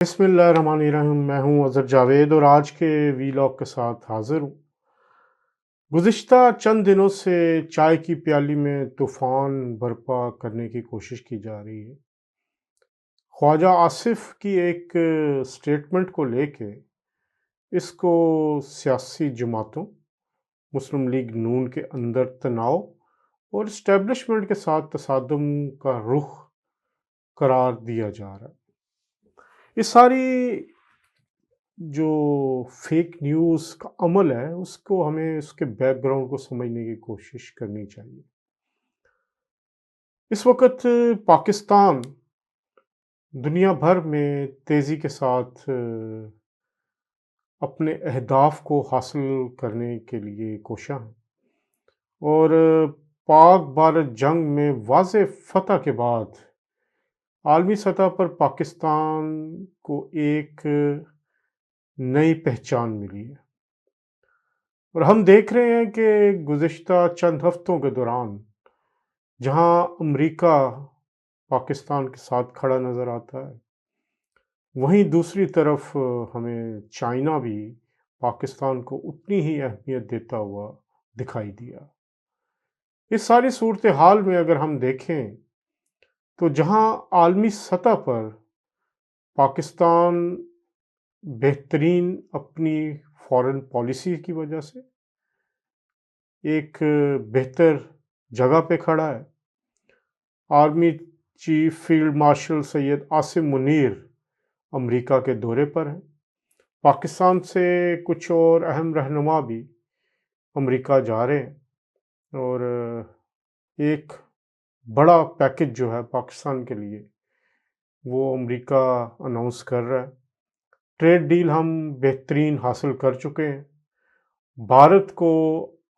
بسم اللہ الرحمن الرحیم، میں ہوں اظہر جاوید اور آج کے ویلاگ کے ساتھ حاضر ہوں۔ گزشتہ چند دنوں سے چائے کی پیالی میں طوفان برپا کرنے کی کوشش کی جا رہی ہے۔ خواجہ آصف کی ایک سٹیٹمنٹ کو لے کے اس کو سیاسی جماعتوں، مسلم لیگ نون کے اندر تناؤ اور اسٹیبلشمنٹ کے ساتھ تصادم کا رخ قرار دیا جا رہا ہے۔ یہ ساری جو فیک نیوز کا عمل ہے اس کو ہمیں اس کے بیک گراؤنڈ کو سمجھنے کی کوشش کرنی چاہیے۔ اس وقت پاکستان دنیا بھر میں تیزی کے ساتھ اپنے اہداف کو حاصل کرنے کے لیے کوشاں ہے اور پاک بھارت جنگ میں واضح فتح کے بعد عالمی سطح پر پاکستان کو ایک نئی پہچان ملی ہے اور ہم دیکھ رہے ہیں کہ گزشتہ چند ہفتوں کے دوران جہاں امریکہ پاکستان کے ساتھ کھڑا نظر آتا ہے، وہیں دوسری طرف ہمیں چائنا بھی پاکستان کو اتنی ہی اہمیت دیتا ہوا دکھائی دیا۔ اس ساری صورتحال میں اگر ہم دیکھیں تو جہاں عالمی سطح پر پاکستان بہترین اپنی فارن پالیسی کی وجہ سے ایک بہتر جگہ پہ کھڑا ہے، army chief field marshal Syed Asim Munir امریکہ کے دورے پر ہیں، پاکستان سے کچھ اور اہم رہنما بھی امریکہ جا رہے ہیں اور ایک بڑا پیکج جو ہے پاکستان کے لیے وہ امریکہ اناؤنس کر رہا ہے۔ ٹریڈ ڈیل ہم بہترین حاصل کر چکے ہیں۔ بھارت کو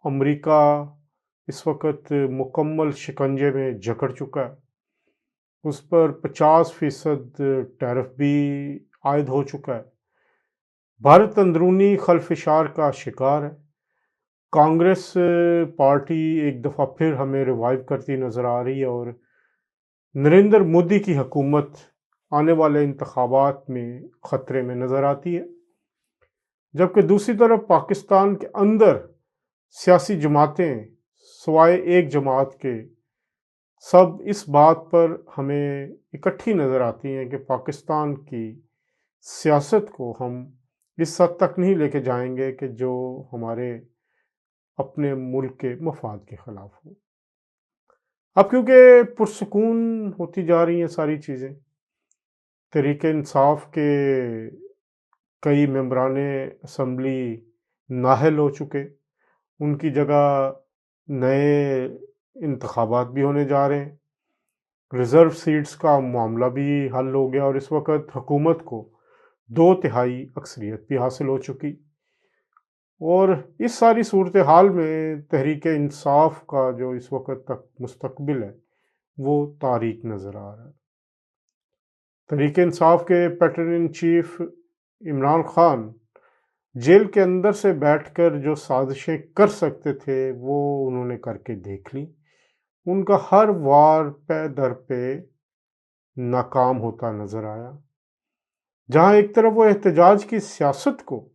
امریکہ اس وقت مکمل شکنجے میں جکڑ چکا ہے، اس پر 50% ٹیرف بھی عائد ہو چکا ہے۔ بھارت اندرونی خلفشار کا شکار ہے۔ کانگریس پارٹی ایک دفعہ پھر ہمیں ریوائیو کرتی نظر آ رہی ہے اور نریندر مودی کی حکومت آنے والے انتخابات میں خطرے میں نظر آتی ہے، جبکہ دوسری طرف پاکستان کے اندر سیاسی جماعتیں سوائے ایک جماعت کے سب اس بات پر ہمیں اکٹھی نظر آتی ہیں کہ پاکستان کی سیاست کو ہم اس حد تک نہیں لے کے جائیں گے کہ جو ہمارے اپنے ملک کے مفاد کے خلاف ہو۔ اب کیونکہ پرسکون ہوتی جا رہی ہیں ساری چیزیں، تحریک انصاف کے کئی ممبران اسمبلی نااہل ہو چکے، ان کی جگہ نئے انتخابات بھی ہونے جا رہے ہیں، ریزرو سیٹس کا معاملہ بھی حل ہو گیا اور اس وقت حکومت کو 2/3 اکثریت بھی حاصل ہو چکی، اور اس ساری صورتحال میں تحریک انصاف کا جو اس وقت تک مستقبل ہے وہ تاریک نظر آ رہا ہے۔ تحریک انصاف کے patron in chief Imran Khan jail کے اندر سے بیٹھ کر جو سازشیں کر سکتے تھے وہ انہوں نے کر کے دیکھ لی، ان کا ہر وار پہ در پہ ناکام ہوتا نظر آیا۔ جہاں ایک طرف وہ احتجاج کی سیاست کو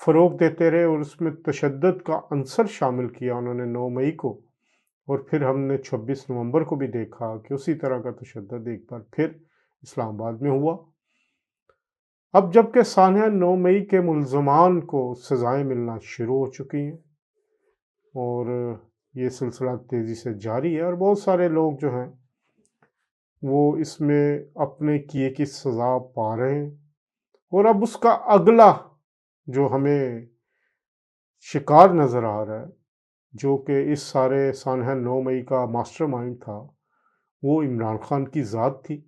فروغ دیتے رہے اور اس میں تشدد کا عنصر شامل کیا انہوں نے 9 مئی کو، اور پھر ہم نے 26 نومبر کو بھی دیکھا کہ اسی طرح کا تشدد ایک بار پھر اسلام آباد میں ہوا۔ اب جبکہ سانحہ 9 مئی کے ملزمان کو سزائیں ملنا شروع ہو چکی ہیں اور یہ سلسلہ تیزی سے جاری ہے اور بہت سارے لوگ جو ہیں وہ اس میں اپنے کیے کی سزا پا رہے ہیں، اور اب اس کا اگلا جو ہمیں شکار نظر آ رہا ہے، جو کہ اس سارے سانحہ 9 مئی کا ماسٹر مائنڈ تھا، وہ عمران خان کی ذات تھی،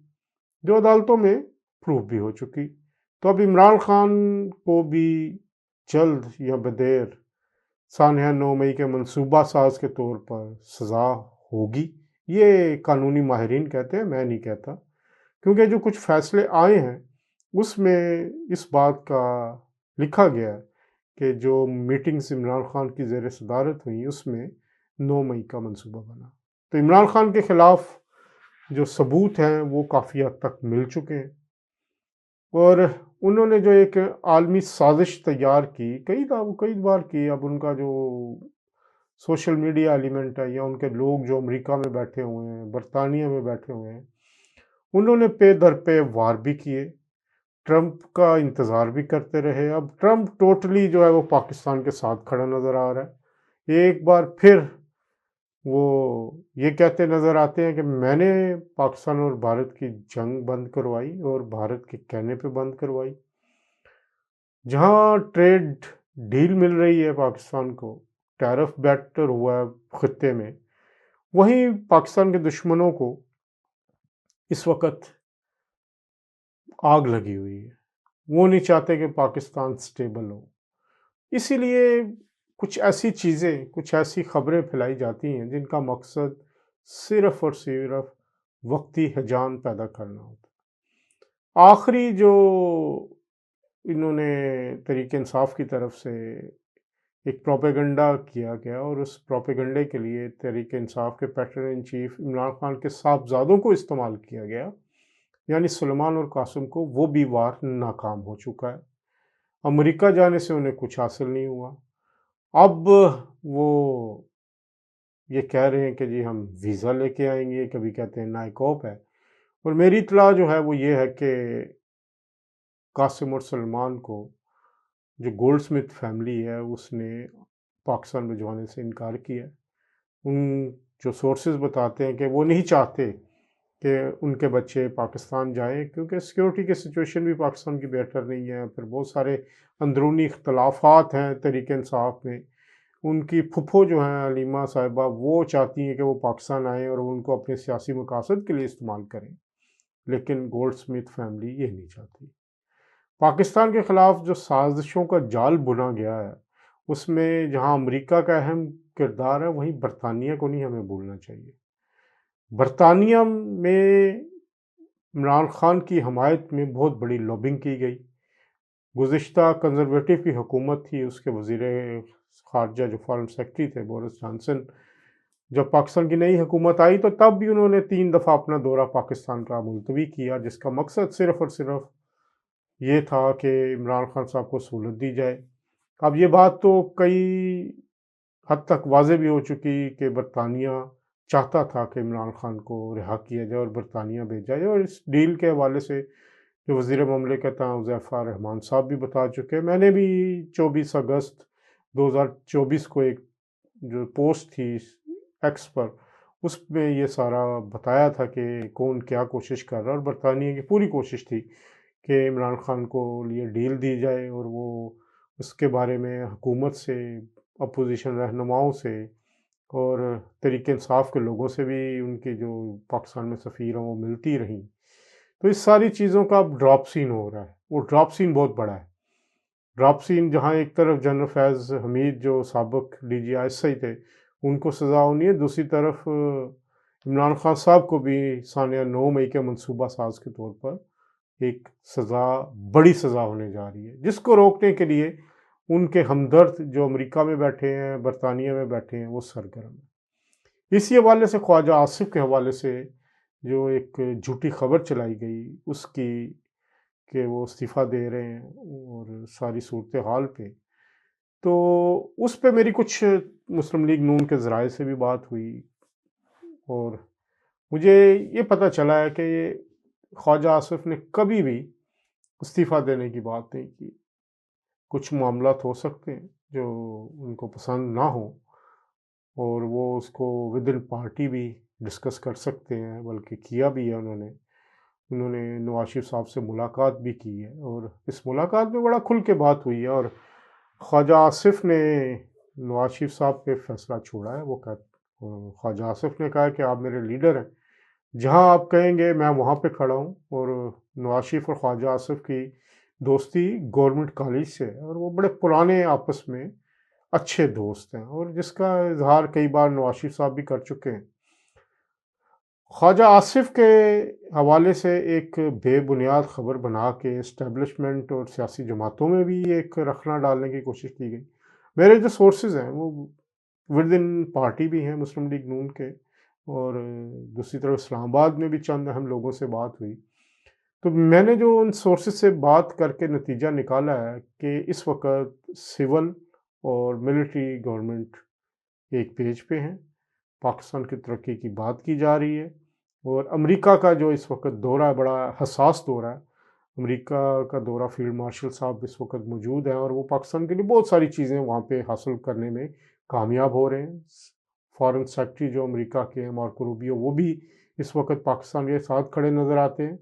جو عدالتوں میں پروف بھی ہو چکی۔ تو اب عمران خان کو بھی جلد یا بدیر سانحہ 9 مئی کے منصوبہ ساز کے طور پر سزا ہوگی، یہ قانونی ماہرین کہتے ہیں، میں نہیں کہتا، کیونکہ جو کچھ فیصلے آئے ہیں اس میں اس بات کا لکھا گیا ہے کہ جو میٹنگز عمران خان کی زیر صدارت ہوئی اس میں 9 مئی کا منصوبہ بنا، تو عمران خان کے خلاف جو ثبوت ہیں وہ کافی حد تک مل چکے ہیں، اور انہوں نے جو ایک عالمی سازش تیار کی، کئی بار کی، اب ان کا جو سوشل میڈیا ایلیمنٹ ہے یا ان کے لوگ جو امریکہ میں بیٹھے ہوئے ہیں، برطانیہ میں بیٹھے ہوئے ہیں، انہوں نے پے در پے وار بھی کیے، ٹرمپ کا انتظار بھی کرتے رہے۔ اب ٹرمپ ٹوٹلی جو ہے وہ پاکستان کے ساتھ کھڑا نظر آ رہا ہے۔ ایک بار پھر وہ یہ کہتے نظر آتے ہیں کہ میں نے پاکستان اور بھارت کی جنگ بند کروائی اور بھارت کے کہنے پہ بند کروائی۔ جہاں ٹریڈ ڈیل مل رہی ہے پاکستان کو، ٹیرف بیٹر ہوا ہے خطے میں، وہیں پاکستان کے دشمنوں کو اس وقت آگ لگی ہوئی ہے۔ وہ نہیں چاہتے کہ پاکستان سٹیبل ہو، اسی لیے کچھ ایسی چیزیں، کچھ ایسی خبریں پھیلائی جاتی ہیں جن کا مقصد صرف اور صرف وقتی ہیجان پیدا کرنا ہوتا ہے۔ آخری جو انہوں نے تحریک انصاف کی طرف سے ایک پروپیگنڈا کیا گیا اور اس پروپیگنڈے کے لیے تحریک انصاف کے patron in chief Imran Khan کے صاحبزادوں کو استعمال کیا گیا، یعنی سلیمان اور قاسم کو، وہ بھی وار ناکام ہو چکا ہے۔ امریکہ جانے سے انہیں کچھ حاصل نہیں ہوا۔ اب وہ یہ کہہ رہے ہیں کہ جی ہم ویزا لے کے آئیں گے، کبھی کہتے ہیں نائکوپ ہے، اور میری اطلاع جو ہے وہ یہ ہے کہ قاسم اور سلمان کو جو گولڈ سمتھ فیملی ہے اس نے پاکستان بھجوانے سے انکار کیا ہے۔ ان جو سورسز بتاتے ہیں کہ وہ نہیں چاہتے کہ ان کے بچے پاکستان جائیں، کیونکہ سیکیورٹی کی سچویشن بھی پاکستان کی بہتر نہیں ہے، پھر بہت سارے اندرونی اختلافات ہیں تحریک انصاف میں۔ ان کی پھپھو جو ہیں علیمہ صاحبہ، وہ چاہتی ہیں کہ وہ پاکستان آئیں اور ان کو اپنے سیاسی مقاصد کے لیے استعمال کریں، لیکن گولڈ سمتھ فیملی یہ نہیں چاہتی۔ پاکستان کے خلاف جو سازشوں کا جال بنا گیا ہے، اس میں جہاں امریکہ کا اہم کردار ہے، وہیں برطانیہ کو نہیں ہمیں بھولنا چاہیے۔ برطانیہ میں عمران خان کی حمایت میں بہت بڑی لابنگ کی گئی۔ گزشتہ کنزرویٹو کی حکومت تھی، اس کے وزیر خارجہ جو فارن سیکرٹری تھے بورس جانسن، جب پاکستان کی نئی حکومت آئی تو تب بھی انہوں نے 3 دفعہ اپنا دورہ پاکستان کا ملتوی کیا، جس کا مقصد صرف اور صرف یہ تھا کہ عمران خان صاحب کو سہولت دی جائے۔ اب یہ بات تو کئی حد تک واضح بھی ہو چکی کہ برطانیہ چاہتا تھا کہ عمران خان کو رہا کیا جائے اور برطانیہ بھیجا جائے، اور اس ڈیل کے حوالے سے جو وزیر مملکت ہیں حذیفہ رحمان صاحب بھی بتا چکے ہیں۔ میں نے بھی 24 اگست 2024 کو ایک جو پوسٹ تھی ایکس پر، اس میں یہ سارا بتایا تھا کہ کون کیا کوشش کر رہا ہے، اور برطانیہ کی پوری کوشش تھی کہ عمران خان کو لیے ڈیل دی جائے، اور وہ اس کے بارے میں حکومت سے، اپوزیشن رہنماؤں سے اور تحریک انصاف کے لوگوں سے بھی، ان کے جو پاکستان میں سفیر ہیں، وہ ملتی رہیں۔ تو اس ساری چیزوں کا اب ڈراپ سین ہو رہا ہے۔ وہ ڈراپ سین بہت بڑا ہے۔ ڈراپ سین جہاں ایک طرف جنرل فیض حمید جو سابق D G I S I تھے، ان کو سزا ہونی ہے، دوسری طرف عمران خان صاحب کو بھی سانیہ 9 مئی کے منصوبہ ساز کے طور پر ایک سزا، بڑی سزا ہونے جا رہی ہے، جس کو روکنے کے لیے ان کے ہمدرد جو امریکہ میں بیٹھے ہیں، برطانیہ میں بیٹھے ہیں، وہ سرگرم ہیں۔ اسی حوالے سے خواجہ آصف کے حوالے سے جو ایک جھوٹی خبر چلائی گئی اس کی کہ وہ استعفیٰ دے رہے ہیں اور ساری صورتحال پہ، تو اس پہ میری کچھ مسلم لیگ نون کے ذرائع سے بھی بات ہوئی، اور مجھے یہ پتہ چلا ہے کہ خواجہ آصف نے کبھی بھی استعفیٰ دینے کی بات نہیں کی۔ کچھ معاملات ہو سکتے ہیں جو ان کو پسند نہ ہوں، اور وہ اس کو ود ان پارٹی بھی ڈسکس کر سکتے ہیں، بلکہ کیا بھی ہے انہوں نے نواز شریف صاحب سے ملاقات بھی کی ہے، اور اس ملاقات میں بڑا کھل کے بات ہوئی ہے، اور خواجہ آصف نے نواز شریف صاحب پہ فیصلہ چھوڑا ہے۔ وہ خواجہ آصف نے کہا کہ آپ میرے لیڈر ہیں، جہاں آپ کہیں گے میں وہاں پہ کھڑا ہوں، اور نواز شریف اور خواجہ آصف کی دوستی گورنمنٹ کالج سے ہے، اور وہ بڑے پرانے آپس میں اچھے دوست ہیں، اور جس کا اظہار کئی بار نواز شریف صاحب بھی کر چکے ہیں۔ خواجہ آصف کے حوالے سے ایک بے بنیاد خبر بنا کے اسٹیبلشمنٹ اور سیاسی جماعتوں میں بھی ایک رخنہ ڈالنے کی کوشش کی گئی۔ میرے جو سورسز ہیں وہ ود ان پارٹی بھی ہیں مسلم لیگ نون کے، اور دوسری طرف اسلام آباد میں بھی چند اہم لوگوں سے بات ہوئی، تو میں نے جو ان سورسز سے بات کر کے نتیجہ نکالا ہے کہ اس وقت سول اور ملٹری گورنمنٹ ایک پیج پہ ہیں، پاکستان کی ترقی کی بات کی جا رہی ہے، اور امریکہ کا جو اس وقت دورہ ہے بڑا حساس دورہ ہے۔ امریکہ کا دورہ فیلڈ مارشل صاحب اس وقت موجود ہیں، اور وہ پاکستان کے لیے بہت ساری چیزیں وہاں پہ حاصل کرنے میں کامیاب ہو رہے ہیں۔ فارن سیکرٹری جو امریکہ کے ہیں مارکو روبیو، وہ بھی اس وقت پاکستان کے ساتھ کھڑے نظر آتے ہیں۔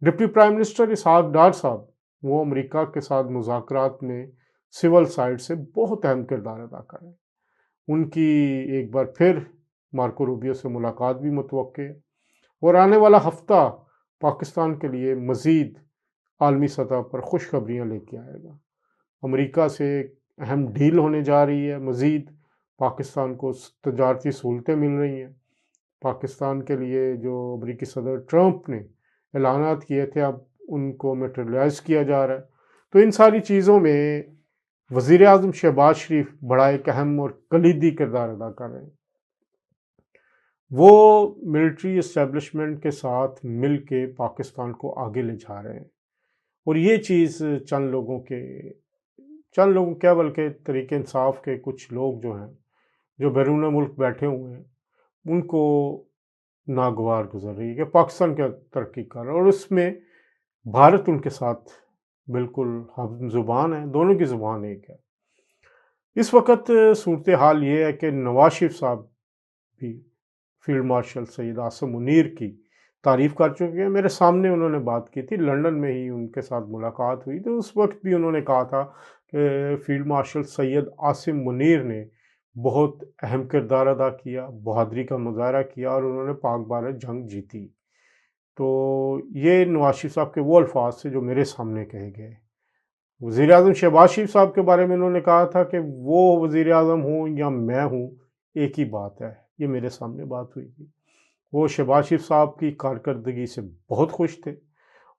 Deputy prime minister Ishaq Dar صاحب، وہ امریکہ کے ساتھ مذاکرات میں سول سائڈ سے بہت اہم کردار ادا کر رہے ہیں۔ ان کی ایک بار پھر مارکو روبیو سے ملاقات بھی متوقع ہے، اور آنے والا ہفتہ پاکستان کے لیے مزید عالمی سطح پر خوشخبریاں لے کے آئے گا۔ امریکہ سے ایک اہم ڈیل ہونے جا رہی ہے، مزید پاکستان کو تجارتی سہولتیں مل رہی ہیں۔ پاکستان کے لیے جو امریکی صدر ٹرمپ نے اعلانات کیے تھے، اب ان کو میٹریلائز کیا جا رہا ہے۔ تو ان ساری چیزوں میں وزیر اعظم شہباز شریف بڑا ایک اہم اور کلیدی کردار ادا کر رہے ہیں۔ وہ ملٹری اسٹیبلشمنٹ کے ساتھ مل کے پاکستان کو آگے لے جا رہے ہیں، اور یہ چیز چند لوگوں کیا بلکہ طریق انصاف کے کچھ لوگ جو ہیں، جو بیرون ملک بیٹھے ہوئے ہیں، ان کو ناگوار گزر رہی ہے کہ پاکستان کیا ترقی کر رہا ہے، اور اس میں بھارت ان کے ساتھ بالکل ہم زبان ہے، دونوں کی زبان ایک ہے۔ اس وقت صورتحال یہ ہے کہ نواز شریف صاحب بھی فیلڈ مارشل سید عاصم منیر کی تعریف کر چکے ہیں۔ میرے سامنے انہوں نے بات کی تھی، لندن میں ہی ان کے ساتھ ملاقات ہوئی، تو اس وقت بھی انہوں نے کہا تھا کہ فیلڈ مارشل سید عاصم منیر نے بہت اہم کردار ادا کیا، بہادری کا مظاہرہ کیا، اور انہوں نے پاک بھارت جنگ جیتی۔ تو یہ نواز شریف صاحب کے وہ الفاظ تھے جو میرے سامنے کہے گئے۔ وزیر اعظم شہباز شریف صاحب کے بارے میں انہوں نے کہا تھا کہ وہ وزیر اعظم ہوں یا میں ہوں، ایک ہی بات ہے۔ یہ میرے سامنے بات ہوئی تھی۔ وہ شہباز شریف صاحب کی کارکردگی سے بہت خوش تھے،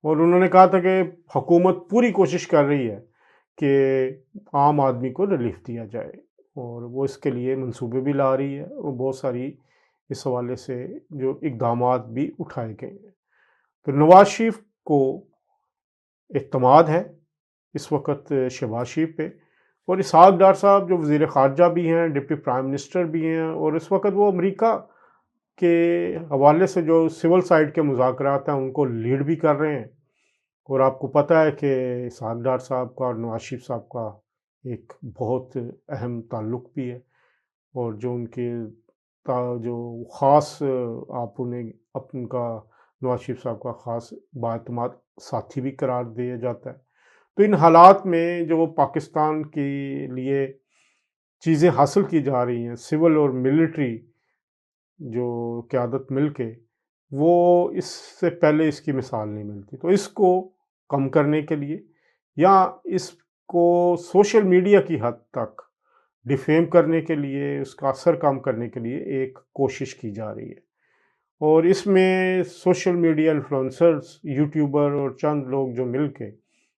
اور انہوں نے کہا تھا کہ حکومت پوری کوشش کر رہی ہے کہ عام آدمی کو ریلیف دیا جائے، اور وہ اس کے لیے منصوبے بھی لا رہی ہے، اور بہت ساری اس حوالے سے جو اقدامات بھی اٹھائے گئے ہیں۔ تو نواز شریف کو اعتماد ہے اس وقت شہباز شریف پہ، اور اسحاق ڈار صاحب جو وزیر خارجہ بھی ہیں، ڈپٹی پرائم منسٹر بھی ہیں، اور اس وقت وہ امریکہ کے حوالے سے جو سول سائڈ کے مذاکرات ہیں ان کو لیڈ بھی کر رہے ہیں۔ اور آپ کو پتہ ہے کہ اسحاق ڈار صاحب کا اور نواز شریف صاحب کا ایک بہت اہم تعلق بھی ہے، اور جو ان کے جو خاص آپ انہیں ان کا نواز شریف صاحب کا خاص باعتماد ساتھی بھی قرار دیا جاتا ہے۔ تو ان حالات میں جو پاکستان کے لیے چیزیں حاصل کی جا رہی ہیں، سول اور ملٹری جو قیادت مل کے، وہ اس سے پہلے اس کی مثال نہیں ملتی۔ تو اس کو کم کرنے کے لیے، یا اس کو سوشل میڈیا کی حد تک ڈیفیم کرنے کے لیے، اس کا اثر کم کرنے کے لیے ایک کوشش کی جا رہی ہے، اور اس میں سوشل میڈیا انفلوئنسرز، یوٹیوبر اور چند لوگ جو مل کے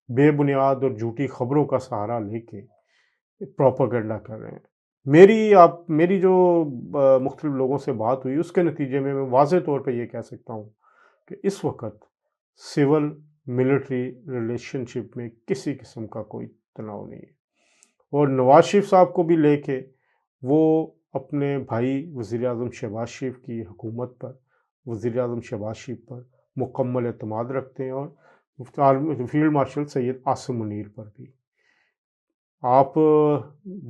بے بنیاد اور جھوٹی خبروں کا سہارا لے کے پروپیگنڈا کر رہے ہیں۔ میری جو مختلف لوگوں سے بات ہوئی، اس کے نتیجے میں واضح طور پہ یہ کہہ سکتا ہوں کہ اس وقت سول ملٹری ریلیشن شپ میں کسی قسم کا کوئی تناؤ نہیں ہے، اور نواز شریف صاحب کو بھی لے کے وہ اپنے بھائی وزیر اعظم شہباز شریف کی حکومت پر، وزیر اعظم شہباز شریف پر مکمل اعتماد رکھتے ہیں، اور فیلڈ مارشل سید عاصم منیر پر بھی۔ آپ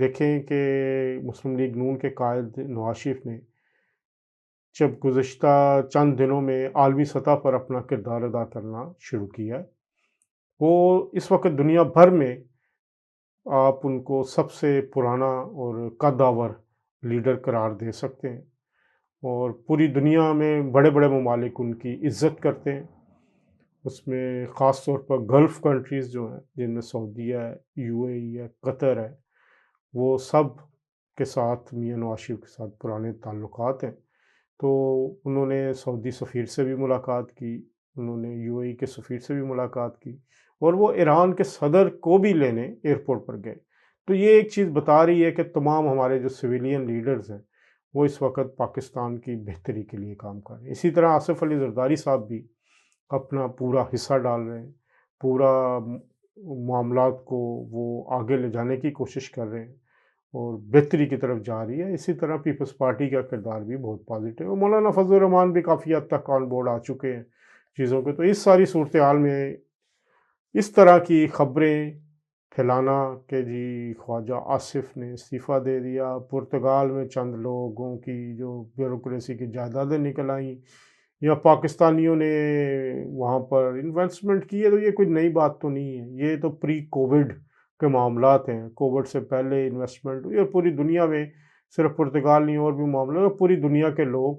دیکھیں کہ مسلم لیگ نون کے قائد نواز شریف نے جب گزشتہ چند دنوں میں عالمی سطح پر اپنا کردار ادا کرنا شروع کیا، وہ اس وقت دنیا بھر میں آپ ان کو سب سے پرانا اور قدآور لیڈر قرار دے سکتے ہیں، اور پوری دنیا میں بڑے بڑے ممالک ان کی عزت کرتے ہیں۔ اس میں خاص طور پر گلف کنٹریز جو ہیں، جن میں سعودیہ ہے، یو اے ای ہے، قطر ہے، وہ سب کے ساتھ میاں نواز شریف کے ساتھ پرانے تعلقات ہیں۔ تو انہوں نے سعودی سفیر سے بھی ملاقات کی، انہوں نے یو اے ای کے سفیر سے بھی ملاقات کی، اور وہ ایران کے صدر کو بھی لینے ایئرپورٹ پر گئے۔ تو یہ ایک چیز بتا رہی ہے کہ تمام ہمارے جو سویلین لیڈرز ہیں، وہ اس وقت پاکستان کی بہتری کے لیے کام کر رہے ہیں۔ اسی طرح آصف علی زرداری صاحب بھی اپنا پورا حصہ ڈال رہے ہیں، پورا معاملات کو وہ آگے لے جانے کی کوشش کر رہے ہیں اور بہتری کی طرف جا رہی ہے۔ اسی طرح پیپلز پارٹی کا کردار بھی بہت پازیٹیو ہے اور مولانا فضل الرحمان بھی کافی حد تک آن بورڈ آ چکے ہیں چیزوں کے۔ تو اس ساری صورتحال میں اس طرح کی خبریں پھیلانا کہ جی خواجہ آصف نے استعفیٰ دے دیا، پرتگال میں چند لوگوں کی جو بیوروکریسی کی جائیدادیں نکل آئیں یا پاکستانیوں نے وہاں پر انویسٹمنٹ کی ہے، تو یہ کوئی نئی بات تو نہیں ہے۔ یہ تو پری کووڈ کے معاملات ہیں، کووڈ سے پہلے انویسٹمنٹ ہوئی اور پوری دنیا میں، صرف پرتگال نہیں اور بھی معاملات، پوری دنیا کے لوگ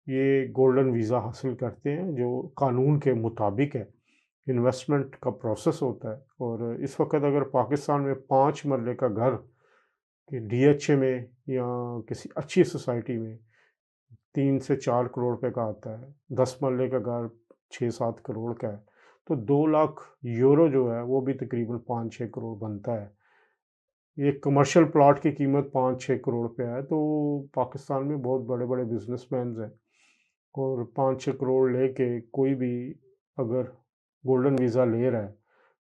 یہ گولڈن ویزا حاصل کرتے ہیں جو قانون کے مطابق ہے، انویسٹمنٹ کا پروسیس ہوتا ہے۔ اور اس وقت اگر پاکستان میں 5 مرلے کا گھر کہ ڈی ایچ اے میں یا کسی اچھی سوسائٹی میں 3 سے 4 کروڑ روپے کا آتا ہے، 10 مرلے کا گھر 6-7 کروڑ کا ہے، تو 2 لاکھ یورو جو ہے وہ بھی تقریباً 5-6 کروڑ بنتا ہے۔ ایک کمرشل پلاٹ کی قیمت 5-6 کروڑ روپے ہے، تو پاکستان میں بہت بڑے بڑے بزنس مینز ہیں اور 5-6 کروڑ لے کے کوئی بھی اگر گولڈن ویزا لے رہا ہے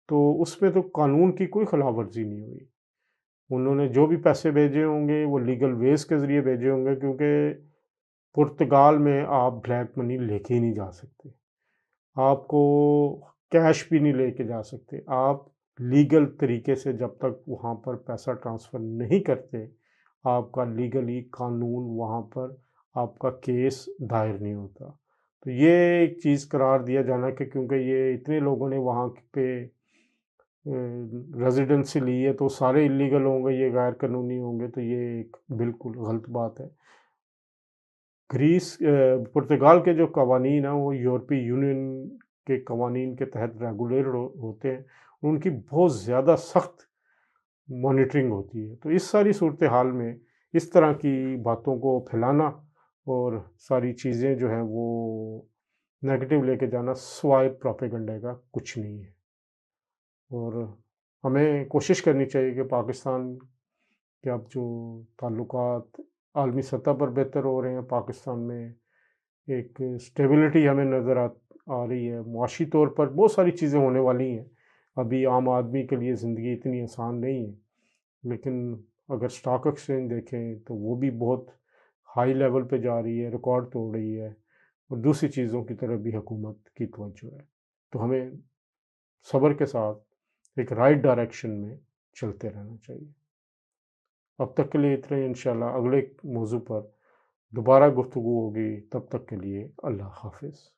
تو اس میں تو قانون کی کوئی خلاف ورزی نہیں ہوئی۔ انہوں نے جو بھی پیسے بھیجے ہوں گے وہ لیگل ویز کے ذریعے بھیجے ہوں گے، کیونکہ پرتگال میں آپ بلیک منی لے کے ہی نہیں جا سکتے، آپ کو کیش بھی نہیں لے کے جا سکتے۔ آپ لیگل طریقے سے جب تک وہاں پر پیسہ ٹرانسفر نہیں کرتے، آپ کا لیگلی قانون وہاں پر آپ کا کیس دائر نہیں ہوتا۔ تو یہ ایک چیز قرار دیا جانا کہ کیونکہ یہ اتنے لوگوں نے وہاں پہ ریزیڈنسی لی ہے تو سارے اللیگل ہوں گے، یہ غیر قانونی ہوں گے، تو یہ ایک بالکل غلط بات ہے۔ پرتگال کے جو قوانین ہیں وہ یورپی یونین کے قوانین کے تحت ریگولیٹ ہوتے ہیں، ان کی بہت زیادہ سخت مانیٹرنگ ہوتی ہے۔ تو اس ساری صورتحال میں اس طرح کی باتوں کو پھیلانا اور ساری چیزیں جو ہیں وہ نیگیٹو لے کے جانا سوائے پروپیگنڈے کا کچھ نہیں ہے۔ اور ہمیں کوشش کرنی چاہیے کہ پاکستان کے اب جو تعلقات عالمی سطح پر بہتر ہو رہے ہیں، پاکستان میں ایک اسٹیبلٹی ہمیں نظر آ رہی ہے، معاشی طور پر بہت ساری چیزیں ہونے والی ہیں۔ ابھی عام آدمی کے لیے زندگی اتنی آسان نہیں ہے، لیکن اگر اسٹاک ایکسچینج دیکھیں تو وہ بھی بہت ہائی لیول پہ جا رہی ہے، ریکارڈ توڑ رہی ہے، اور دوسری چیزوں کی طرف بھی حکومت کی توجہ ہے۔ تو ہمیں صبر کے ساتھ ایک رائٹ ڈائریکشن میں چلتے رہنا چاہیے۔ اب تک کے لیے اتنا ہی، انشاءاللہ اگلے موضوع پر دوبارہ گفتگو ہوگی، تب تک کے لیے اللہ حافظ۔